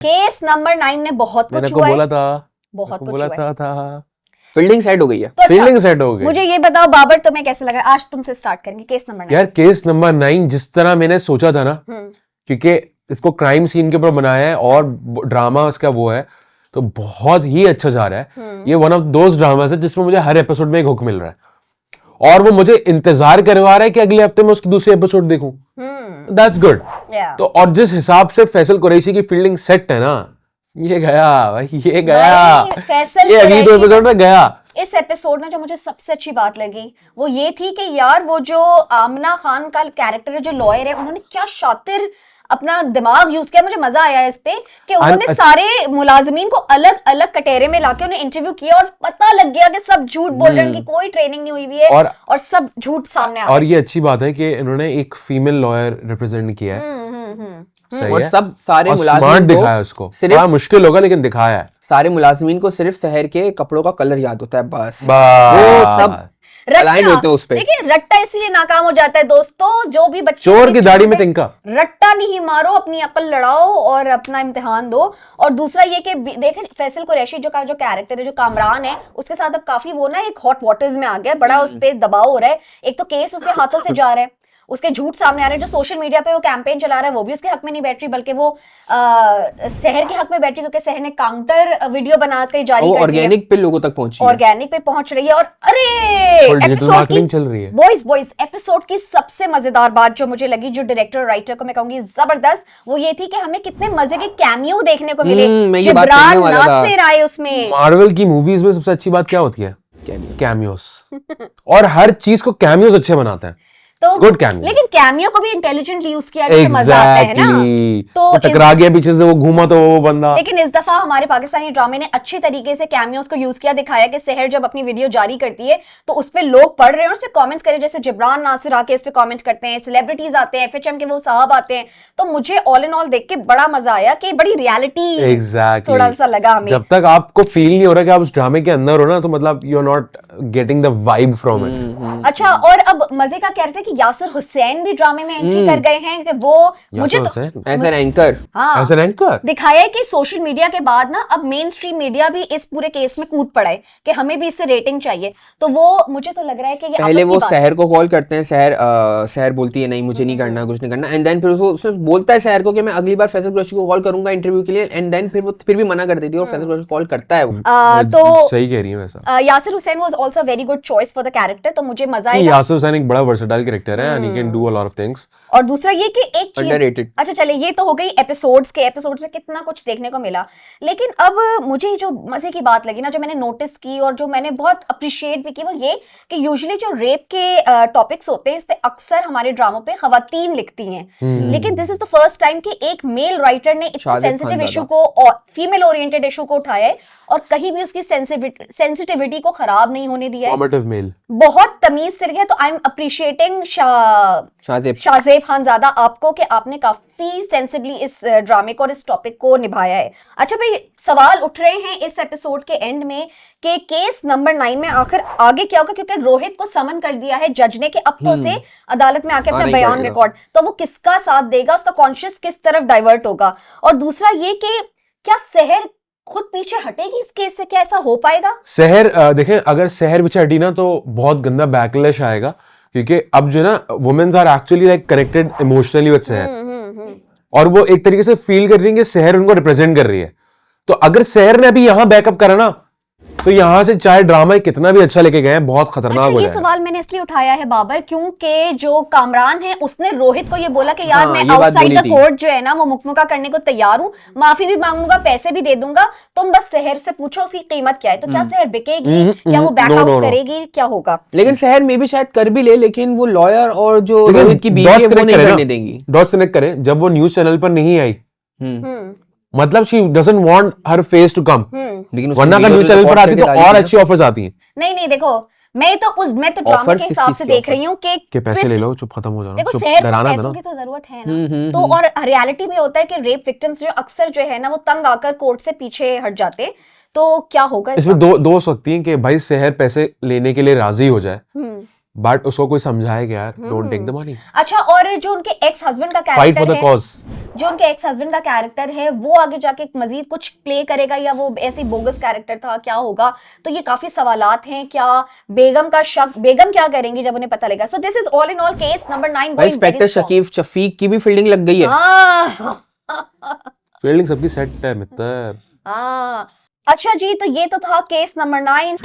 Case number 9 ने बहुत कुछ हुआ है, बोला था, बहुत कुछ बोला हुआ था। फील्डिंग सेट हो गई है, तो फील्डिंग सेट हो गई। मुझे ये बताओ बाबर, तुम्हें कैसे लगा? आज तुमसे स्टार्ट करेंगे केस नंबर 9। यार केस नंबर 9 जिस तरह मैंने सोचा था ना, क्योंकि इसको क्राइम सीन के ऊपर बनाया है और ड्रामा इसका वो है, तो बहुत ही अच्छा जा रहा है। ये वन ऑफ दोज ड्रामास है जिसमें मुझे हर एपिसोड में एक हुक मिल रहा है और वो मुझे इंतजार करवा रहा है कि अगले हफ्ते में उसकी दूसरी एपिसोड देखूं। That's good. तो और जिस हिसाब से फैसल कुरैशी की फील्डिंग सेट है ना, ये गया भाई, ये गया, फैसल ये अगली 2 एपिसोड में गया। इस एपिसोड में जो मुझे सबसे अच्छी बात लगी वो ये थी कि यार वो जो आमना खान का कैरेक्टर है, जो लॉयर है, उन्होंने क्या शातिर अपना दिमाग यूज किया। मुझे मजा आया इस पे कि उन्होंने सारे मुलाजिमीन को अलग अलग कटेरे में लाके उन्हें इंटरव्यू किया और पता लग गया कि सब झूठ बोल रहे हैं, कि कोई ट्रेनिंग नहीं हुई हुई है और सब झूठ सामने आ रहा है। और ये अच्छी बात है कि इन्होंने एक फीमेल लॉयर रिप्रेजेंट किया है। सही और है। सब सारे और मुलाजिमीन स्मार्ट को दिखाया उसको, सिर्फ बड़ा मुश्किल होगा लेकिन दिखाया है। सारे मुलाजिमीन को सिर्फ शहर के कपड़ों का कलर याद होता है, बस बस। वो सब अलाइन होते हैं उस पे। देखिए रट्टा इसलिए नाकाम हो जाता है दोस्तों, जो भी बच्चे चोर की दाढ़ी में तिनका, रट्टा नहीं मारो, अपनी अकल लड़ाओ और अपना इम्तिहान दो। और दूसरा ये कि देखें फैसल कुरैशी जो कैरेक्टर है, जो कामरान है, उसके साथ अब काफी वो ना एक हॉट वाटर्स में आ गया, बड़ा उस पे दबाव हो रहा है। एक तो केस उसके हाथों से जा रहा है, उसके झूठ सामने आ रहे हैं, जो सोशल मीडिया पे वो कैंपेन चला रहा है वो भी उसके हक में नहीं बैठ रही, बल्कि वो शहर के हक में बैठ रही, क्योंकि शहर ने काउंटर वीडियो बनाकर जारी कर दी है, ऑर्गेनिक पे लोगों तक पहुंची है, ऑर्गेनिक पे पहुंच रही है। और अरे एपिसोड चल रही है, बॉयज एपिसोड की सबसे मजेदार बात जो मुझे लगी, जो डायरेक्टर राइटर को मैं कहूंगी जबरदस्त, वो ये थी कि हमें कितने मजे के कैमियो देखने को मिले। जिब्रान नासिर आए उसमें। मार्वल की मूवीज में सबसे अच्छी बात क्या होती है? कैमियोस। और हर चीज को कैमियोस अच्छे बनाते हैं। तो गुड कैमियो, लेकिन कैमियो को भी इंटेलिजेंटली यूज किया गया, मजा आता है ना। तो टकरा गया पीछे से, वो घूमा तो वो बंदा। लेकिन इस दफा हमारे पाकिस्तानी ड्रामे ने अच्छी तरीके से कैमियोस को यूज किया, दिखाया कि शहर जब अपनी वीडियो जारी करती है तो उस पे लोग पढ़ रहे हैं और उस पे कमेंट्स करे, जैसे जिब्रान नासिर आके उस पे कमेंट करते हैं, सेलिब्रिटीज आते हैं, एफएचएम के वो साहब आते हैं। तो मुझे ऑल इन ऑल देख के बड़ा मजा आया कि बड़ी रियलिटी थोड़ा सा लगा हमें। जब तक आपको फील नहीं हो रहा कि आप उस ड्रामे के अंदर हो ना, तो मतलब you are not getting the vibe from it. अच्छा, और अब मजे का कैरेक्टर कि यासिर हुसैन भी ड्रामे में एंट्री कर गए हैं, कि वो मुझे तो एज एन एंकर, हाँ, एज एन एंकर दिखाया है कि सोशल मीडिया के बाद ना अब मेन स्ट्रीम मीडिया भी इस पूरे केस में कूद पड़ा है कि हमें भी इससे रेटिंग चाहिए। तो वो मुझे तो लग रहा है कि ये पहले वो शहर को कॉल करते हैं, शहर बोलती है नहीं मुझे नहीं करना, कुछ नहीं करना, एंड देन फिर उसको बोलता है शहर को कि मैं अगली बार फैसल कुरैशी को कॉल करूंगा इंटरव्यू के लिए, एंड देन फिर वो फिर भी मना कर देती है और फैसल कुरैशी कॉल करता है वो। तो सही कह रही है वैसा। Yasir Hussain was also very good choice for the character, तो मुझे मजा आया। यासिर हुसैन एक बड़ा वर्सेटाइल कैरेक्टर है and he can do a lot of things. और दूसरा ये कि एक चीज, Underrated। अच्छा चले ये तो हो गई एपिसोड्स में कितना कुछ देखने को मिला, लेकिन अब मुझे जो मजे की बात लगी ना, जो मैंने नोटिस की और जो मैंने बहुत अप्रिशिएट भी की, वो ये कि यूजुअली जो रेप के टॉपिक्स होते हैं इस पे अक्सर हमारे ड्रामों पे खवातीन लिखती हैं, लेकिन this is the first time कि एक मेल राइटर ने इतना सेंसिटिव इशू को और फीमेल ओरिएंटेड इशू को उठाया है और कहीं भी उसकी सेंसिटिविटी को खराब नहीं होने दिया है। फॉर्मेटिव मेल, बहुत तमीज से लिखा है। तो I am appreciating Shahzeb Khanzada आपको कि आपने काफी सेंसिबली इस ड्रामे को और इस टॉपिक को निभाया है। अच्छा भाई, सवाल उठ रहे हैं इस एपिसोड के एंड में कि केस नंबर 9 में आखिर आगे क्या होगा, क्योंकि रोहित को समन कर दिया है जज ने कि अब तो से अदालत में आके अपना बयान रिकॉर्ड, तो वो किसका साथ देगा, उसका कॉन्शियस किस तरफ डाइवर्ट होगा। और दूसरा ये कि क्या शहर खुद पीछे हटेगी इस केस से, क्या ऐसा हो पाएगा? शहर देखें, अगर शहर पीछे हटी ना तो बहुत गंदा बैकलैश आएगा, क्योंकि अब जो ना womens are actually like connected emotionally with शहर, और वो एक तरीके से फील कर रही है कि शहर उनको रिप्रेजेंट कर रही है। तो अगर शहर ने अभी यहाँ बैकअप करा ना, तो यहाँ से चाहे ड्रामा कितना भी अच्छा लेके गए हैं, बहुत खतरनाक हो ये जाएगा। सवाल मैंने इसलिए उठाया है बाबर, क्योंकि जो कामरान है उसने रोहित को ये बोला कि यार मैं आउटसाइड द कोर्ट जो है ना वो मुकमुका करने को तैयार हूँ, माफी भी मांगूंगा, पैसे भी दे दूंगा, तुम बस शहर से पूछो उसकी कीमत क्या है। तो क्या शहर बिकेगी, क्या वो बैकआउट करेगी, क्या होगा? लेकिन शहर में भी शायद कर भी ले, लेकिन वो लॉयर और जो रोहित की बीवी है वो नहीं करने देंगी। डॉट्स कनेक्ट करें, जब वो न्यूज चैनल पर नहीं आई, मतलब she doesn't want her face to come, वरना अगर न्यूज चैनल पर आती तो और अच्छी ऑफर्स आती हैं। नहीं देखो, मैं तो ड्रामा के हिसाब से देख रही हूँ कि पैसे ले लो, चुप खत्म हो जाओ। देखो शहर पैसों की तो जरूरत है ना, तो और रियलिटी में होता है कि रेप विक्टिम्स जो अक्सर जो है ना वो तंग आकर कोर्ट से पीछे हट जाते हैं। तो क्या होगा इसमें? दो सकती हैं कि भाई शहर पैसे लेने के लिए राजी हो जाए, बट उसको कोई समझाए कि यार डोंट टेक द मनी। अच्छा, और जो उनके एक्स हस्बैंड का फाइट फॉर कैरेक्टर द है, कॉज, जो उनके एक्स हस्बैंड का कैरेक्टर है वो आगे जाके मजीद कुछ प्ले करेगा या वो ऐसी बोगस कैरेक्टर था, क्या होगा? तो ये काफी सवालात हैं। क्या बेगम का शक, बेगम क्या करेंगी जब उन्हें पता लगेगा? So this is all in all case number 9 भाई इंस्पेक्टर शफीक की भी फील्डिंग लग गई है। फील्डिंग सबकी सेट है मित्र। अच्छा जी, तो ये तो था केस नंबर 9।